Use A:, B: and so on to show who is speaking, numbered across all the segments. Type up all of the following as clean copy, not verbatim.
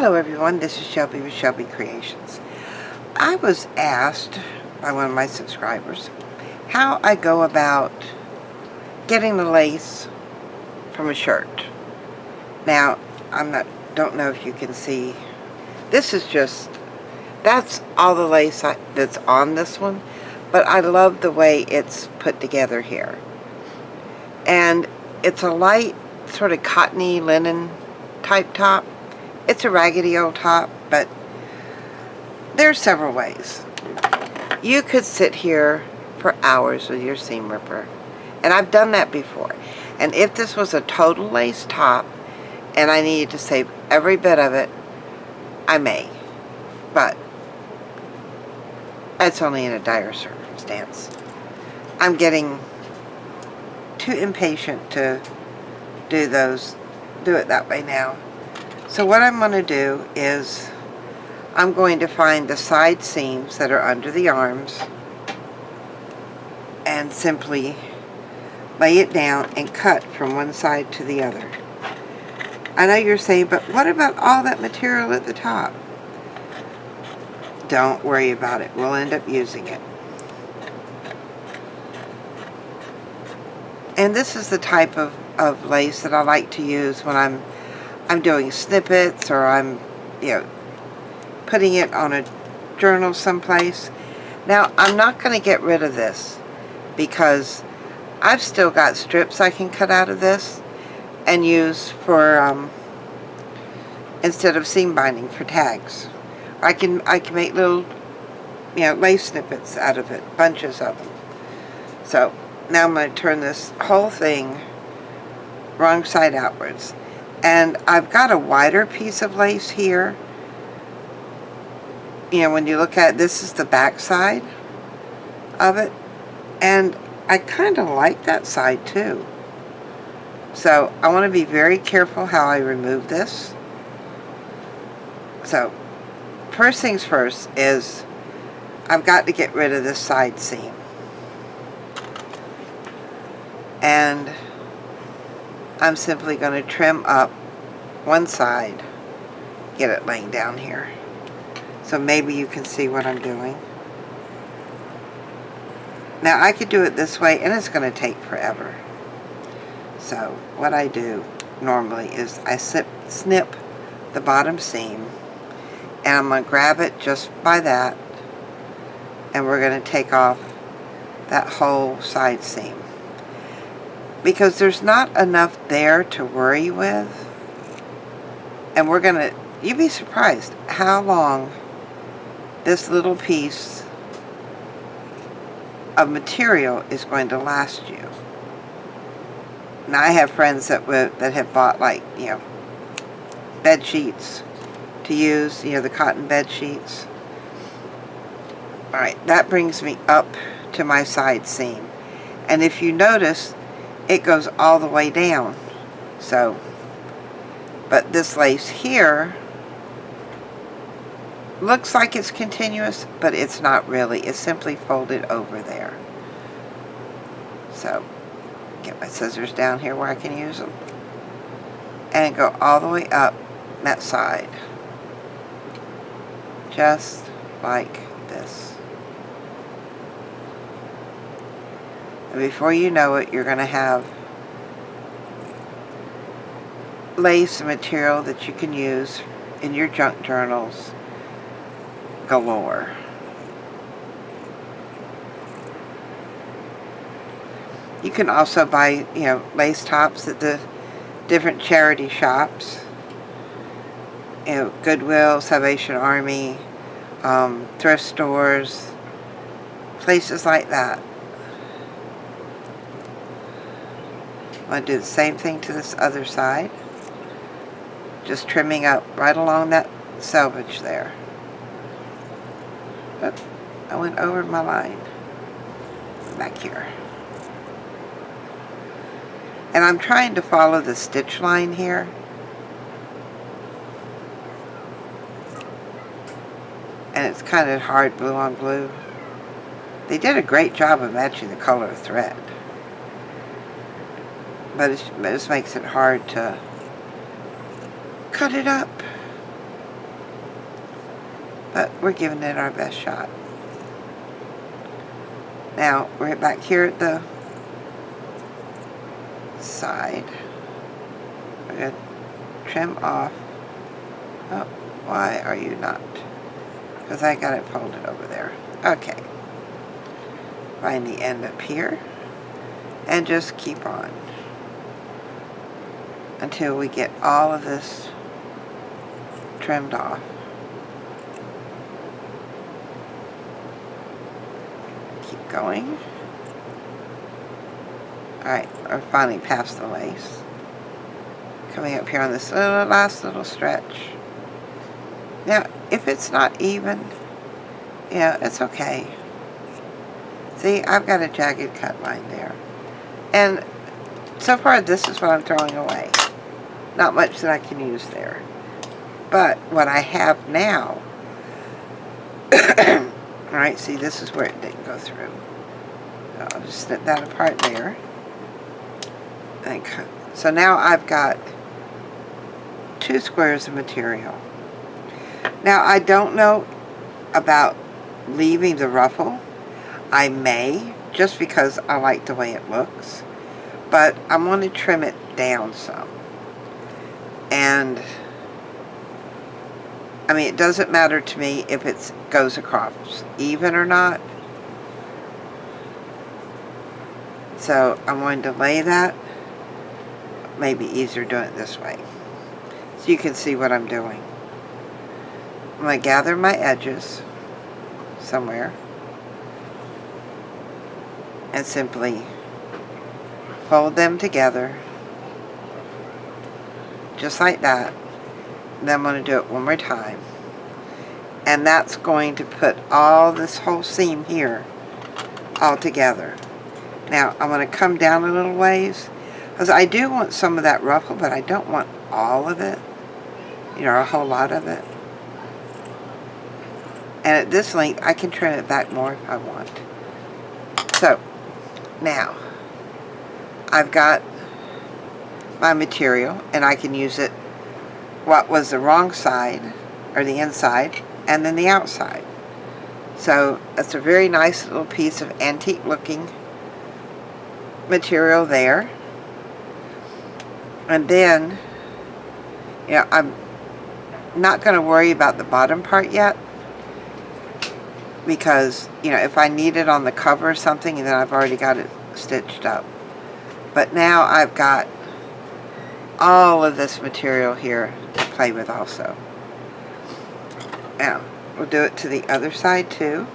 A: Hello everyone, this is Shelby with Shelby Creations. I was asked by one of my subscribers how I go about getting the lace from a shirt. Now, don't know if you can see. This is that's all the lace that's on this one, but I love the way it's put together here. And it's a light, sort of cottony linen type top. It's a raggedy old top, but there's several ways. You could sit here for hours with your seam ripper, and I've done that before. And if this was a total lace top and I needed to save every bit of it, I may, but it's only in a dire circumstance. I'm getting too impatient to do it that way now. So what I'm going to do is I'm going to find the side seams that are under the arms and simply lay it down and cut from one side to the other. I know you're saying, but what about all that material at the top? Don't worry about it. We'll end up using it. And this is the type of lace that I like to use when I'm doing snippets, or I'm putting it on a journal someplace. Now, I'm not going to get rid of this because I've still got strips I can cut out of this and use for instead of seam binding, for tags. I can make little lace snippets out of it, bunches of them. So now I'm going to turn this whole thing wrong side outwards. And I've got a wider piece of lace here. When you look at it, this is the back side of it. And I kind of like that side too. So I want to be very careful how I remove this. So first things first is I've got to get rid of this side seam. And I'm simply going to trim up one side, get it laying down here. So maybe you can see what I'm doing. Now I could do it this way and it's going to take forever. So what I do normally is I snip the bottom seam, and I'm going to grab it just by that, and we're going to take off that whole side seam. Because there's not enough there to worry with. And you'd be surprised how long this little piece of material is going to last you. Now, I have friends that have bought bed sheets to use, the cotton bed sheets. Alright, that brings me up to my side seam. And if you notice, it goes all the way down. So, but this lace here looks like it's continuous, but it's not really. It's simply folded over there. So, get my scissors down here where I can use them. And go all the way up that side. Just like this. And before you know it, you're going to have lace material that you can use in your junk journals galore. You can also buy, lace tops at the different charity shops. Goodwill, Salvation Army, thrift stores, places like that. I'm going to do the same thing to this other side. Just trimming up right along that selvage there. Oops, I went over my line. Back here. And I'm trying to follow the stitch line here. And it's kind of hard blue on blue. They did a great job of matching the color of thread. But it just makes it hard to cut it up. but we're giving it our best shot. Now, we're back here at the side. We're going to trim off. Oh, why are you not? Because I got it folded over there. Okay. Find the end up here. And just keep on. Until we get all of this trimmed off. Keep going. Alright, we're finally past the lace. Coming up here on this last little stretch. Now, if it's not even, it's okay. See, I've got a jagged cut line there. And so far, this is what I'm throwing away. Not much that I can use there. But what I have now, alright, see, this is where it didn't go through. So I'll just snip that apart there. And cut. So now I've got 2 squares of material. Now, I don't know about leaving the ruffle. I may, just because I like the way it looks. But I'm going to trim it down some. And, I mean, it doesn't matter to me if it goes across even or not. So, I'm going to lay that. Maybe easier doing it this way. So you can see what I'm doing. I'm going to gather my edges somewhere. And simply fold them together. Just like that. And then I'm going to do it one more time. And that's going to put all this whole seam here all together. Now, I'm going to come down a little ways. Because I do want some of that ruffle, but I don't want all of it. A whole lot of it. And at this length, I can trim it back more if I want. So, now, I've got my material, and I can use it, what was the wrong side, or the inside, and then the outside. So, that's a very nice little piece of antique looking material there. And then, I'm not going to worry about the bottom part yet. Because, if I need it on the cover or something, then I've already got it stitched up. But now I've got all of this material here to play with also. Now, we'll do it to the other side too.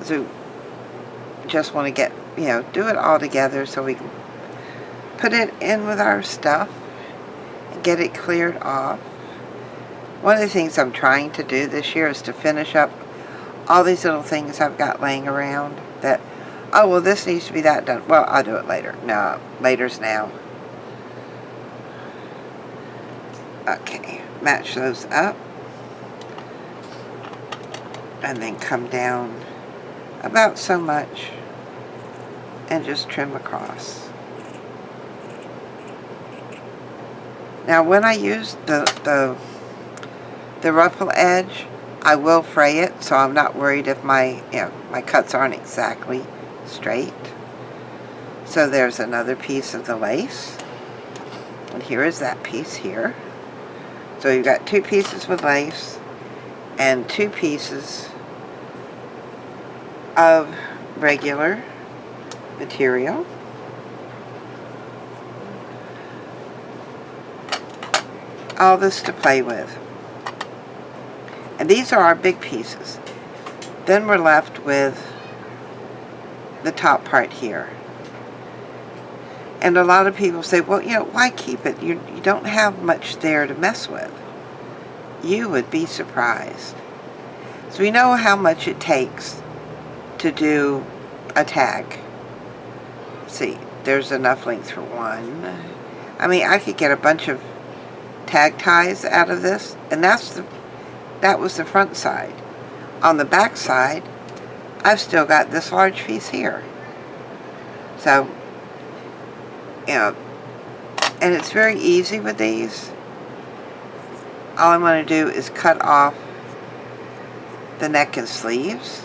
A: So, just want to get, do it all together so we can put it in with our stuff and get it cleared off. One of the things I'm trying to do this year is to finish up all these little things I've got laying around that, oh, well, this needs to be that done. Well, I'll do it later. No, later's now. Okay, match those up. And then come down about so much and just trim across. Now, when I use the ruffle edge, I will fray it, so I'm not worried if my cuts aren't exactly straight. So there's another piece of the lace. And here is that piece here. So you've got 2 pieces with lace and 2 pieces of regular material. All this to play with. And these are our big pieces. Then we're left with the top part here. And a lot of people say, well, why keep it? You don't have much there to mess with. You would be surprised. So we know how much it takes to do a tag. See, there's enough length for one. I mean, I could get a bunch of tag ties out of this, and that was the front side. On the back side, I've still got this large piece here. So, and it's very easy with these. all I'm going to do is cut off the neck and sleeves.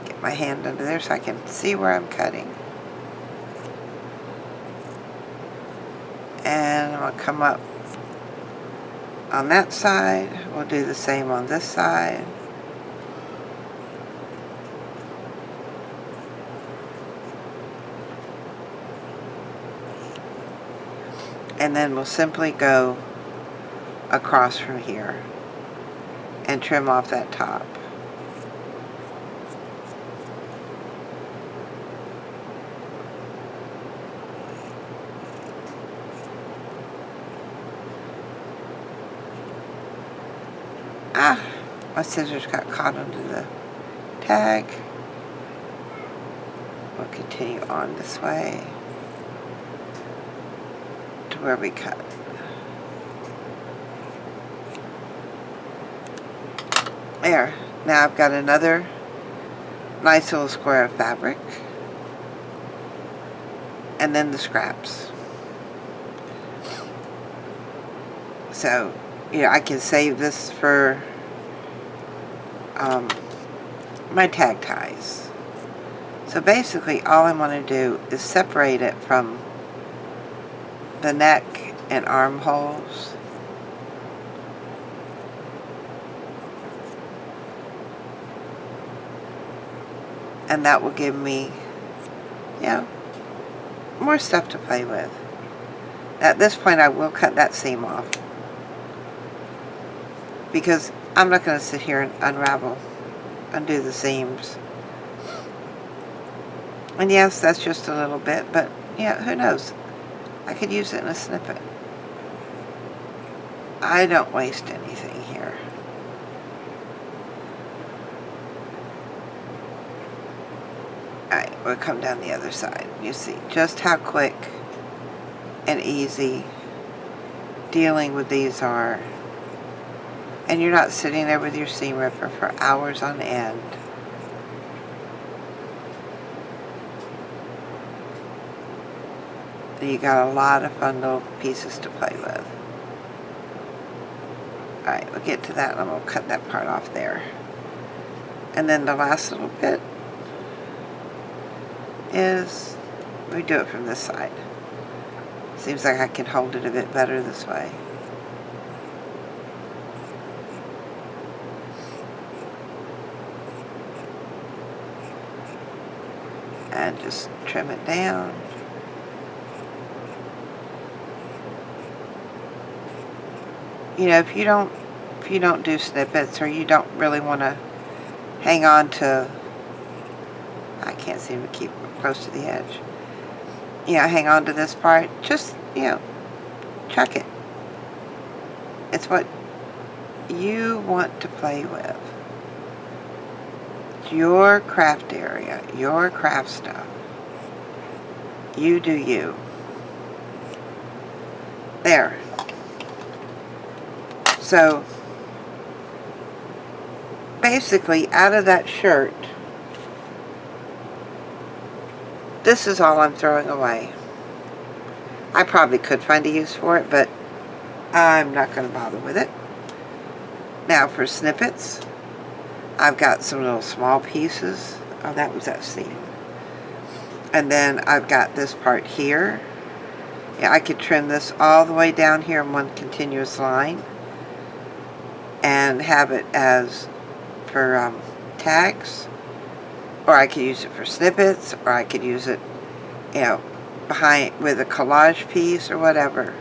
A: Get my hand under there so I can see where I'm cutting. And I'm going to come up on that side. We'll do the same on this side. And then we'll simply go across from here and trim off that top. My scissors got caught under the tag. We'll continue on this way to where we cut. There. Now I've got another nice little square of fabric. And then the scraps. So, I can save this for my tag ties. So basically all I want to do is separate it from the neck and armholes. And that will give me, more stuff to play with. At this point I will cut that seam off, because I'm not going to sit here and undo the seams. And yes, that's just a little bit, but who knows? I could use it in a snippet. I don't waste anything here. Alright, we'll come down the other side. You see just how quick and easy dealing with these are. And you're not sitting there with your seam ripper for hours on end. You got a lot of fun little pieces to play with. Alright, we'll get to that and we'll cut that part off there. And then the last little bit is, we do it from this side. Seems like I can hold it a bit better this way. And just trim it down. If you don't do snippets, or you don't really want to hang on to, I can't seem to keep it close to the edge. Hang on to this part. Just chuck it. It's what you want to play with. It's your craft area, your craft stuff. You do you. There. So, basically, out of that shirt, this is all I'm throwing away. I probably could find a use for it, but I'm not going to bother with it. Now for snippets, I've got some little small pieces. Oh, that was that seam. And then I've got this part here. I could trim this all the way down here in one continuous line and have it as for tags, or I could use it for snippets, or I could use it behind with a collage piece or whatever.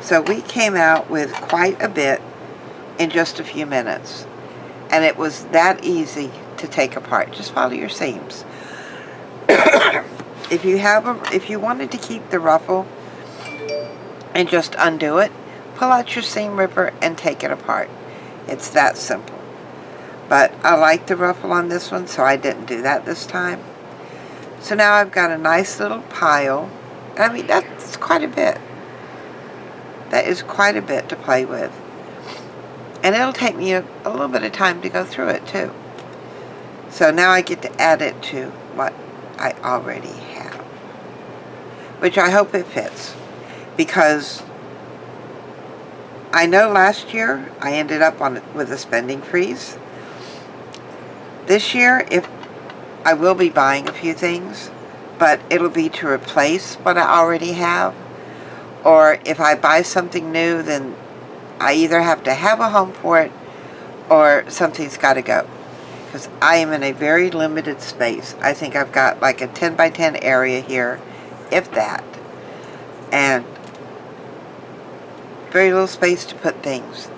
A: So we came out with quite a bit in just a few minutes, and it was that easy to take apart. Just follow your seams. If you wanted to keep the ruffle and just undo it, pull out your seam ripper and take it apart. It's that simple. But I like the ruffle on this one, so I didn't do that this time. So now I've got a nice little pile. I mean, that's quite a bit. That is quite a bit to play with. And it'll take me a little bit of time to go through it too. So now I get to add it to what I already have. which I hope it fits, because I know last year I ended up with a spending freeze. This year, if I will be buying a few things, but it'll be to replace what I already have, or if I buy something new, then I either have to have a home for it or something's got to go, because I am in a very limited space. I think I've got like a 10 by 10 area here, if that, and very little space to put things.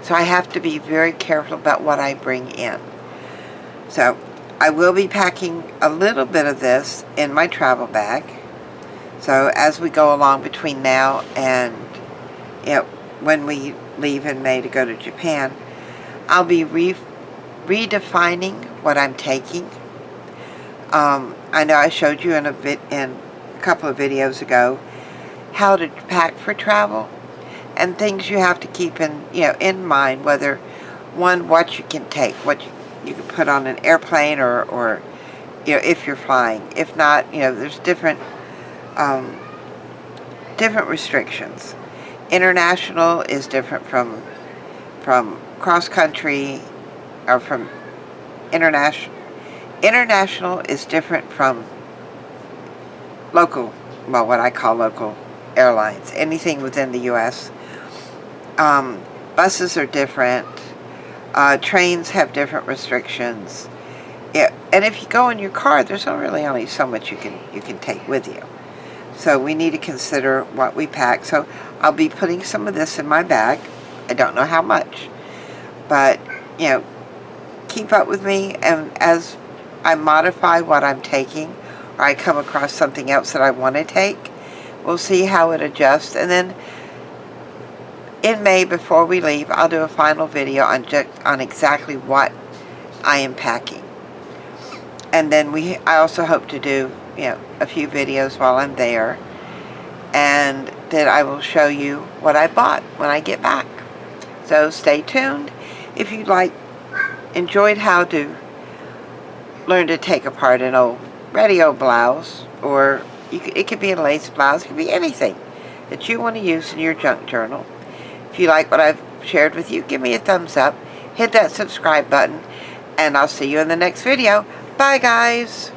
A: So I have to be very careful about what I bring in. So I will be packing a little bit of this in my travel bag. So as we go along between now and when we leave in May to go to Japan, I'll be redefining what I'm taking. I know I showed you in a couple of videos ago how to pack for travel, and things you have to keep in mind, whether what you can take, what you can put on an airplane, or if you're flying. If not, there's different restrictions. International is different from cross country, or from international. International is different from local, well, what I call local airlines. Anything within the U.S. Buses are different. Trains have different restrictions. And if you go in your car, there's only so much you can take with you. So we need to consider what we pack. So I'll be putting some of this in my bag. I don't know how much, but keep up with me, and as I modify what I'm taking, or I come across something else that I want to take, we'll see how it adjusts. And then in May, before we leave, I'll do a final video on exactly what I am packing. And then I also hope to do a few videos while I'm there, and then I will show you what I bought when I get back. So stay tuned. If you enjoyed how to learn to take apart an old radio blouse, or it could be a lace blouse, it could be anything that you want to use in your junk journal. If you like what I've shared with you, give me a thumbs up, hit that subscribe button, and I'll see you in the next video. Bye, guys.